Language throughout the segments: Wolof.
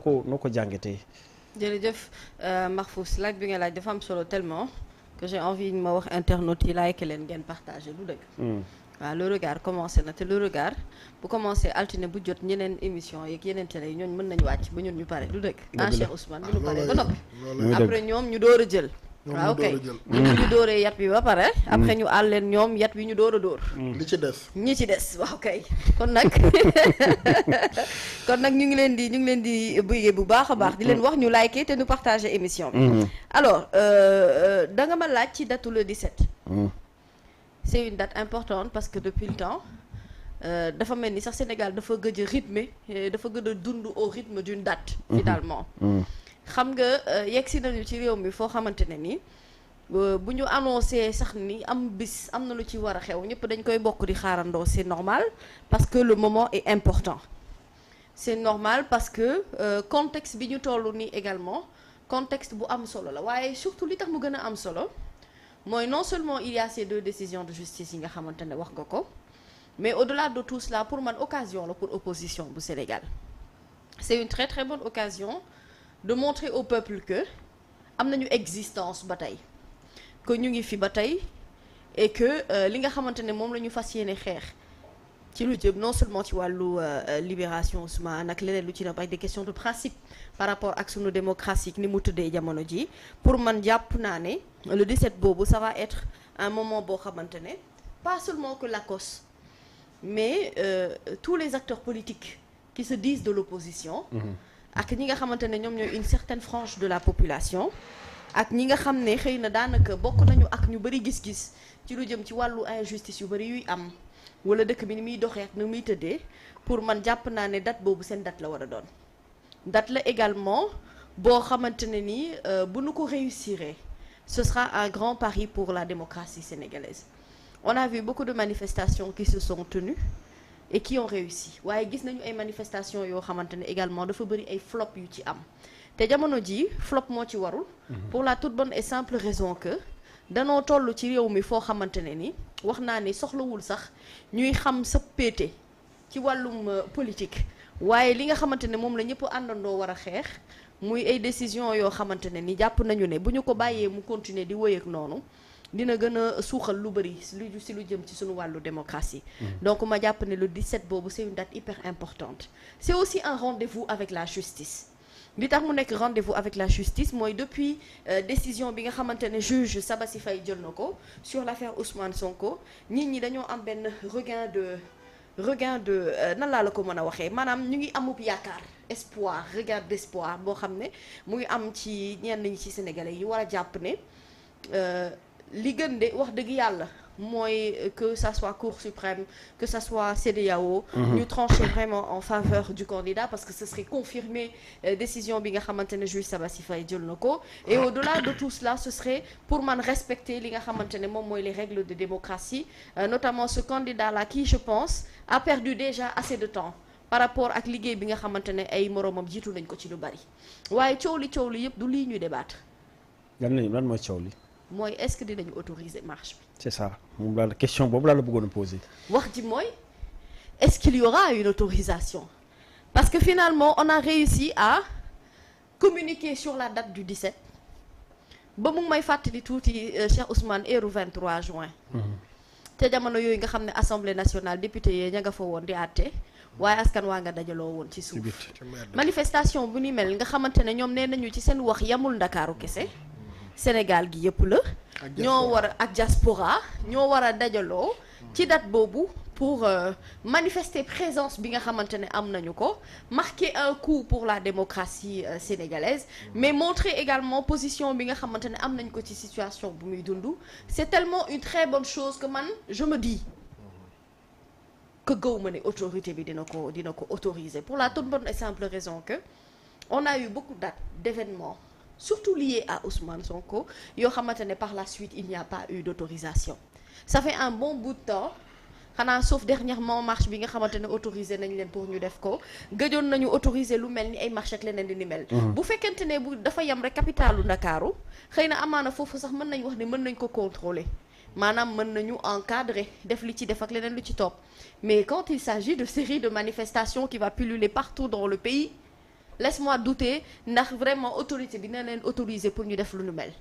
noo ko jàngatee. jërëjëf Mahfous laaj bi nga laaj dafa am solo tellement que j'ai envie ma wax internautes yi like leen ngeen partagé du dëgg. waaw le regard commencé na te le regard bu commencé altine bu jot ñeneen émission yeeg yeneen télé yi ñooñu mën nañu wàcc ba ñun ñu pare du dëgg. Cheikh Ousmane bu ñu paree ba noppi. après ñoom ñu door a jël. waaw ok ñu dooree yat bi ba pare. après ñu àll leen ñoom yat wi ñu door a door. li ci des. ñi ci des waaw kay kon nag kon nag ñu ngi leen di bëggee bu baax a baax. di leen wax ñu liker te ñu partager émission bi. alors da nga ma laaj ci datu le 17. c'est une date importante parce que depuis le temps dafa mel ni sax Sénégal dafa gëj a rythmer dafa gëj a dund au rythme d'une date. finalement. xam nga yegg si nañu ci réew mi foo xamante ne ni bu ñu annoncé sax ni am bis am na lu ci war a xew ñëpp dañ koy bokk di xaarandoo c'est normal parce que le moment est important c'est normal parce que contexte bi ñu toll nii également contexte bu am solo la waaye surtout li tax mu gën a am solo mooy non seulement il y a ces 2 décisions de justice yi nga xamante ne wax nga ko mais au-delà de tout cela pour man occasion la pour opposition bu Sénégal c'est une très très bonne occasion de montrer au peuple que am nañu existence ba tey que ñu ngi fi ba tey et que li nga xamante ne moom la ñu fas yéene xeex ci lu jëm non seulement ci wàllu libération Ousmane ak leneen lu ci nekk ak des questions de principe par rapport ak sunu démocratie ni mu tuddee jamono ji pour man jàpp naa ne le 17 boobu ça va être un moment boo xamante ne pas seulement que l'ACOS mais tous les acteurs politiques qui se disent de l'opposition ak ñi nga xamante ne ñoom ñooy une certaine frange de la population ak ñi nga xam ne xëy na daanaka bokk nañu ak ñu bari gis-gis ci lu jëm ci wàllu injustice yu bari yuy am wala dëkk bi ni muy doxee ak ni muy tëddee pour man jàpp naa ne date boobu seen date la war a doon. date la également boo xamante ne ni bu nu ko réussir ce sera un grand pari pour la démocratie sénégalaise. On a vu beaucoup de manifestations qui se sont tenues et qui ont réussi waaye gis nañu ay manifestations yoo xamante ne également dafa bëri ay flop yu ci am te jamono ji flop moo ci warul pour la toute bonne et simple raison que danoo toll ci réew mi foo xamante ne ni wax naa ne soxlawul sax ñuy xam sa péete ci wàllum politique waaye li nga xamante ne moom la ñëpp àndandoo war a xeex muy ay décisions yoo xamante ne ni jàpp nañu ne bu ñu ko bàyyee mu continuer di wëy ak noonu dina gën a suuxal lu bëri lu jëm ci suñu wàllu démocratie. Donc ma jàpp ne le 17 boobu c'est une date hyper importante. C'est aussi un rendez-vous avec la justice. li tax mu nekk rendez-vous avec la justice mooy depuis décision bi nga xamante ne juge Sabassi Faye jël na ko sur l'affaire Ousmane Sonko nit ñi dañoo am benn regain de nan laa la ko mën a waxee maanaam ñu ngi amub yaakaar espoir regard d'espoir boo xam ne mu ngi am ci ñenn ñi ci sénégalais yi war a jàpp ne li gën de wax dëgg yàlla mooy que ça soit Cour suprême que ça soit CEDEAO ñu trancher vraiment en faveur du candidat parce que ce serait confirmer décision bi nga xamante ne juge Sabassi Faye jël na ko et au-delà de tout cela ce serait pour man respecter li nga xamante ne moom mooy les règles de démocratie notamment ce candidat là qui je pense a perdu déjà assez de temps par rapport ak liggéey bi nga xamante ne ay moroomam jiitu nañ ko ci lu bari waaye coow li yëpp du lii ñuy débattre lan mooy coow li mooy est-ce que dinañu autoriser marche bi. c'est ça moom la question boobu laa la bëggoon a poser. wax ji mooy est-ce qu'il y aura une autorisation parce que finalement on a réussi à communiquer sur la date du 17 ba mu may fàttali tuuti Cheikh Ousmane heure 23 juin. te jamono yooyu nga xam ne assemblée nationale député yee ña nga fa woon di àtte waaye askan waa nga dajaloo woon ci suuf. manifestation bu ni mel nga xamante ne ñoom nee nañu ci seen wax yamul Ndakaaru kese. Sénégal gi yëpp la ñoo war a ak diaspora ñoo war a dajaloo ci date boobu pour manifester présence bi nga xamante ne am nañu ko marquer un coup pour la démocratie sénégalaise mais montrer également position bi nga xamante ne am nañ ko ci situation bu muy dund c'est tellement une très bonne chose que man je me dis que gaw ma ne autorité bi dina ko autoriser pour la toute bonne et simple raison que on a eu beaucoup d'événements surtout lié à Ousmane Sonko yoo xamante ne par la suite il n'y a pas eu d'autorisation ça fait un bon bout de temps xanaa sauf dernièrement marche bi nga xamante ne autorisé nañ leen pour ñu def ko gëjoon nañu autoriser lu mel ni ay marche ak leneen di ni mel bu fekkente ne bu dafa yem rek capitalu Ndakaaru xëy na amaana foofu sax mën nañ wax ne mën nañ ko contrôler maanaam mën nañu encadrer def li ci def ak leneen lu ci topp mais quand il s'agit de série de manifestations qui va pulluler partout dans le pays laisse-moi douter ndax vraiment autorité bi na leen autoriser pour ñu def lu nu mel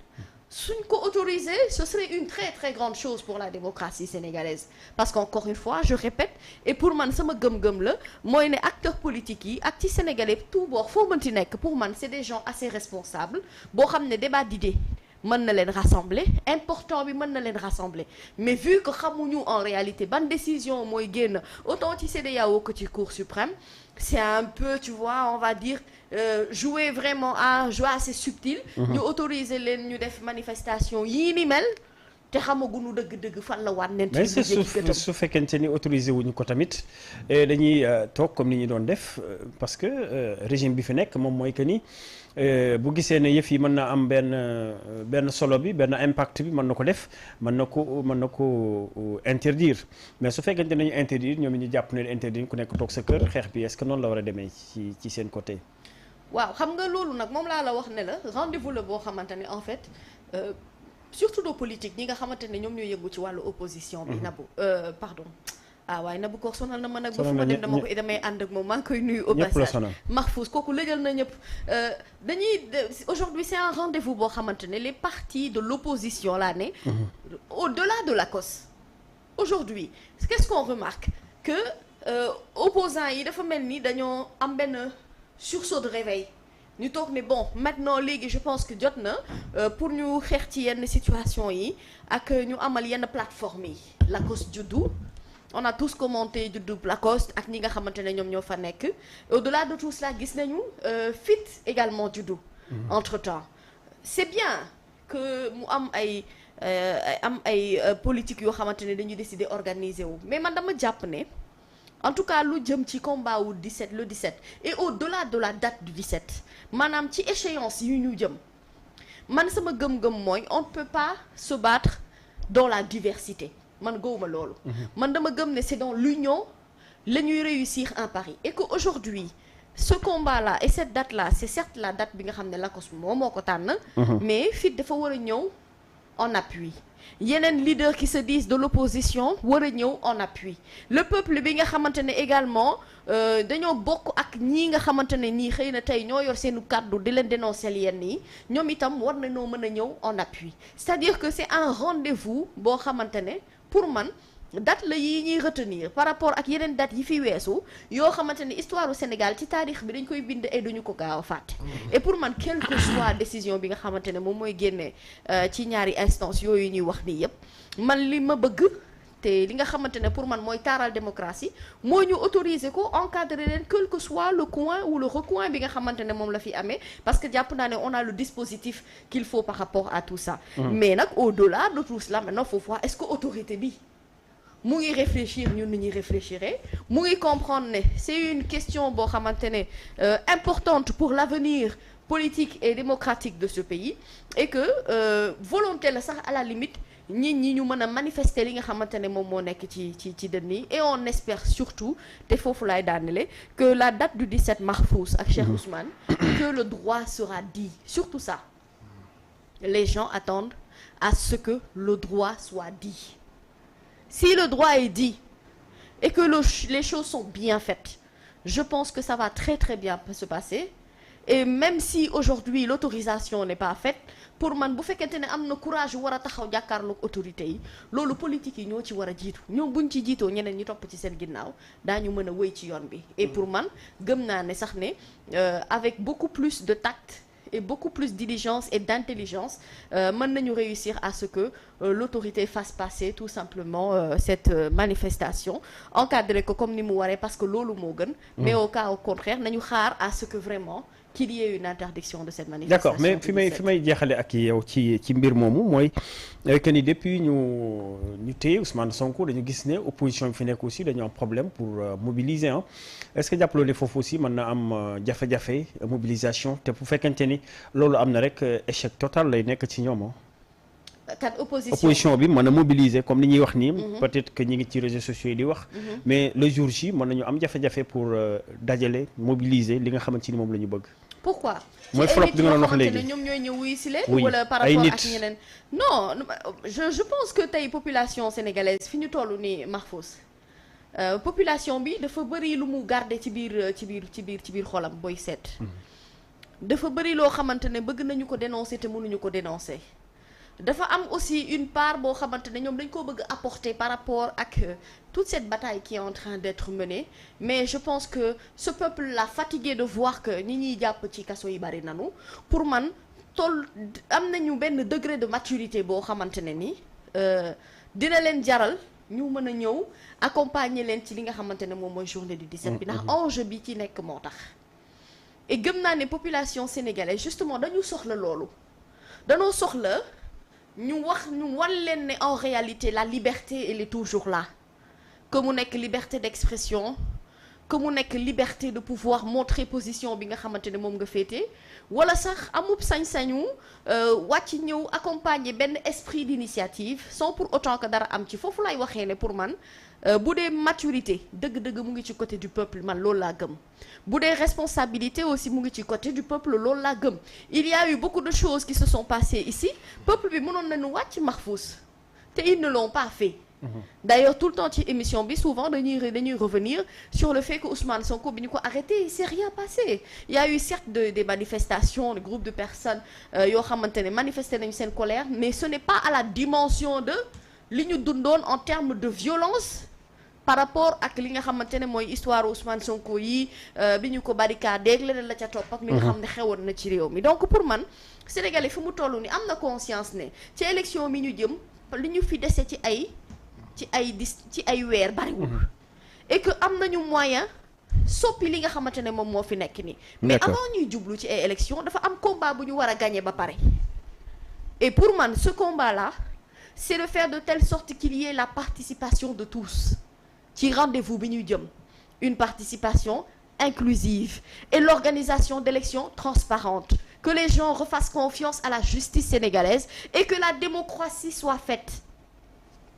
suñ ko autorisé ce serait une très très grande chose pour la démocratie sénégalaise parce qu'encore une fois je répète et pour man sama gëm-gëm la mooy ne acteurs politiques yi ak ci sénégalais tout bord foo mënti nekk pour man c'est des gens assez responsables boo xam ne débat d'idées mën na leen rassembler important bi mën na leen rassembler mais vu que xamuñu en réalité ban décision mooy génn autant ci CEDEAO que ci Cour suprême c'est un peu tu vois on va dire jouer vraiment à jouer assez subtil ñu autoriser leen ñu def manifestation yii ni mel te xamaguñu dëgg-dëgg fan la waat neen mais su fekkente ni autorisé wuñu ko tamit dañuy toog comme ni ñu doon def parce que régime bi fi nekk moom mooy que ni bu gisee ne yëf yi mën na am benn solo bi benn impact bi mën na ko def mën na ko interdire mais su fekkente nañu interdire ñoom ñu jàpp ne interdire ku nekk toog sa kër xeex bi est-ce que noonu la war a demee ci seen côté. waaw xam nga loolu nag moom laa la wax ne la rendez-vous la boo xamante ne en fait surtout nos politiques ñi nga xamante ne ñoom ñooy yëngu ci wàllu opposition bi Nabou pardon waaye Nabou ko sonal na ma nag ba fu ma dem damay ànd ak moom maa ngi koy nuyu au passage Mahfouz kooku lëjal na ñëpp aujourd'hui c'est un rendez-vous boo xamante ne les partis de l'opposition laa ne au-delà de la cause aujourd'hui qu'est-ce qu'on remarque que opposants yi dafa mel ni dañoo am benn sursaut de réveil ñu toog ne bon maintenant léegi je pense que jot na pour ñu xeex ci yenn situation yi ak ñu amal yenn plateforme yi Lacoste juddu on a tous commenté juddu Lacoste ak ñi nga xamante ne ñoom ñoo fa nekk au-delà de tout cela gis nañu FIT également juddu entre-temps c'est bien que mu am ay politique yoo xamante ne dañuy décider organiser wu mais man dama jàpp ne en tout cas lu jëm ci combat wu le 17 et au-delà de la date du 17 maanaam ci échéance yu ñu jëm man sama gëm-gëm mooy on ne peut pas se battre dans la diversité man gëwuma loolu man dama gëm ne c'est dans l'union la ñuy réussir un pari et que aujourd'hui ce combat là et cette date là c'est certes la date bi nga xam ne Lacoste moo ko tànn mais FIT dafa war a ñëw en appui yeneen leaders qui se disent de l'opposition war a ñëw en appui le peuple bi nga xamante ne également dañoo bokk ak ñii nga xamante ne nii xëy na tey ñoo yor seenu kàddu di leen dénoncer yenn yi ñoom itam war nañoo mën a ñëw en appui c'est-à-dire que c'est un rendez-vous boo xamante ne pour man date la yi ñuy retenir par rapport ak yeneen date yi fi weesu yoo xamante ne histoire du Sénégal ci taarix bi dañ koy bind et duñu ko gaaw a fàtte et pour man quelle que soit décision bi nga xamante ne moom mooy génnee ci ñaari instance yooyu ñuy wax nii yépp man li ma bëgg te li nga xamante ne pour man mooy taaral démocratie mooy ñu autoriser ko encadrer leen quel que soit le coin ou le recoin bi nga xamante ne moom la fi amee parce que jàpp naa ne on a le dispositif qu'il faut par rapport à tout ça mais nag au-delà de tout cela maintenant faut voir est-ce que autorité bi mu ngi réfléchir ñun ni ñuy réfléchir mu ngi comprendre ne c'est une question boo xamante ne importante pour l'avenir politique et démocratique de ce pays et que volonté la sax à la limite nit ñi ñu mën a manifester li nga xamante ne moom moo nekk ci dënn yi et on espère surtout te foofu laay daanele que la date du 17 Mahfouz ak Cheikh Ousmane que le droit sera dit surtout ça les gens attendent à ce que le droit soit dit. Si le droit est dit et que les choses sont bien faites, je pense que ça va très très bien se passer. Et même si aujourd'hui l'autorisation n'est pas faite, pour man bu fekkente ne am na courage war a taxaw jàkkaarloog autorités yi loolu politique yi ñoo ci war a jiitu ñoom buñ ci jiitoo ñeneen ñi topp ci seen ginnaaw daañu mën a wéy ci yoon bi. Et pour man gëm naa ne sax ne avec beaucoup plus de tact et beaucoup plus de diligence et d'intelligence mën nañu réussir à ce que l'autorité fasse passer tout simplement cette manifestation encadrer ko comme ni mu waree parce que loolu moo gën mais au cas au contraire nañu xaar à ce que vraiment qu'il y ait une interdiction de cette manifestation. D'accord, mais fi may jeexale ak yow ci mbir moomu mooy que ni depuis ñu téye Ousmane Sonko dañu gis ne opposition bi fi nekk aussi dañu am problème pour mobiliser est-ce que jàppaloo ne foofu aussi mën na am jafe-jafe mobilisation te bu fekkente ni loolu am na rek échec total lay nekk ci ñoom kat opposition bi mën a mobiliser comme ni ñuy wax nii peut-être que ñi ngi ci réseaux sociaux yi di wax mais le jour J mën nañu am jafe-jafe pour dajale mobiliser li nga xamante ni moom la ñu bëgg. Pourquoi mooy flop bi nga doon wax léegi ñoom ñooy ñëw wuy si leen wala par rapport ak ñeneen non je pense que tey population sénégalaise fi ñu toll nii Mahfouz population bi dafa bëri lu mu garder ci biir xolam booy seet. dafa bëri loo xamante ne bëgg nañu ko dénoncer te mënuñu ko dénoncer. dafa am aussi une part boo xamante ne ñoom dañ koo bëgg apporter par rapport ak toute cette bataille qui est en train d'être menée mais je pense que ce peuple là fatigué de voir que ñi ñuy jàpp ci kaso yi bari nanu pour man am nañu benn degré de maturité boo xamante ne ni dina leen jaral ñu mën a ñëw accompagner leen ci li nga xamante ne moom mooy journée du 17 bi ndax enjeu bi ci nekk moo tax et gëm naa ne population sénégalaise justement dañu soxla loolu dañoo soxla ñu wan leen ne en réalité la liberté elle est toujours là que mu nekk liberté d'expression que mu nekk liberté de pouvoir montrer position bi nga xamante ne moom nga féete wala sax amub sañ-sañu wàcc ñëw accompagner benn esprit d'initiative sans pour autant que dara am ci foofu lay waxee ne pour man bu dee maturité dëgg-dëgg mu ngi ci côté du peuple man loolu laa gëm bu dee responsabilité aussi mu ngi ci côté du peuple loolu laa gëm il y a eu beaucoup de choses qui se sont passées ici peuple bi mënoon nañu wàcc Mahfouz te ils ne l'ont pas fait. D'ailleurs tout le temps ci émission bi souvent dañuy revenir sur le fait que Ousmane Sonko bi ñu ko arrêté il s'est rien passé il y a eu certes des manifestations des groupes de personnes yoo xamante ne manifester nañu seen colère mais ce n'est pas à la dimension de li ñu dundoon en termes de violence par rapport ak li nga xamante ne mooy histoire Ousmane Sonko yi bi ñu ko barricadé leneen la ca topp ak mi nga xam ne xewoon na ci réew mi donc pour man Sénégalais fi mu toll ni am na conscience ne ci élection mi ñu jëm li ñu fi dese ci ay weer bariwul et que am nañu moyen soppi li nga xamante ne moom moo fi nekk nii mais avant ñuy jublu ci ay élection dafa am combat bu ñu war a gagner ba pare et pour man ce combat là c'est de faire de telle sorte qu'il y ait la participation de tous ci rendez-vous bi ñuy jëm une participation inclusive et l'organisation d'élections transparentes que les gens refassent confiance à la justice sénégalaise et que la démocratie soit faite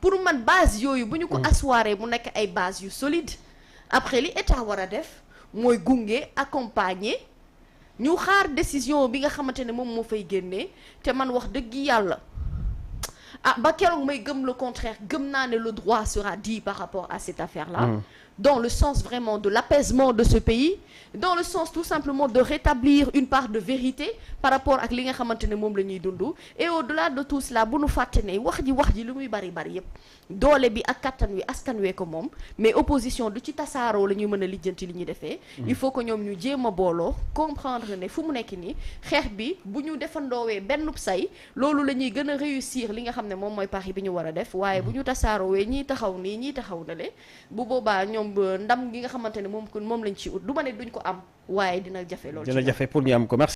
pour man base yooyu bu ñu ko asseoir mu nekk ay base yu solide après li état war a def mooy gunge accompagner ñu xaar décision bi nga xamante ne moom moo fay génnee te man wax dëgg yàlla ba keroog may gëm le contraire gëm naa ne le droit sera dit par rapport à cette affaire-là dans le sens vraiment de l'apaisement de ce pays dans le sens tout simplement de rétablir une part de vérité par rapport ak li nga xamante ne moom la ñuy dund et au-delà de tout cela bu nu fàtte ne wax ji lu muy bari yépp doole bi ak kattan wi askan wee ko moom mais opposition du ci tasaaroo la ñuy mën a lijjanti li ñuy defee il faut que ñoom ñu jéem a booloo comprendre ne fu mu nekk nii xeex bi bu ñu defandoowee bennub say loolu la ñuy gën a réussir li nga xam ne moom mooy pari bi ñu war a def waaye bu ñu tasaaroowee ñii taxaw nii ñii taxaw na le bu boobaa ñoom ndam gi nga xamante ne moom lañ ci ut du ma ne duñ ko am waaye dina jafe loolu. dina jafe pour ñu am ko merci.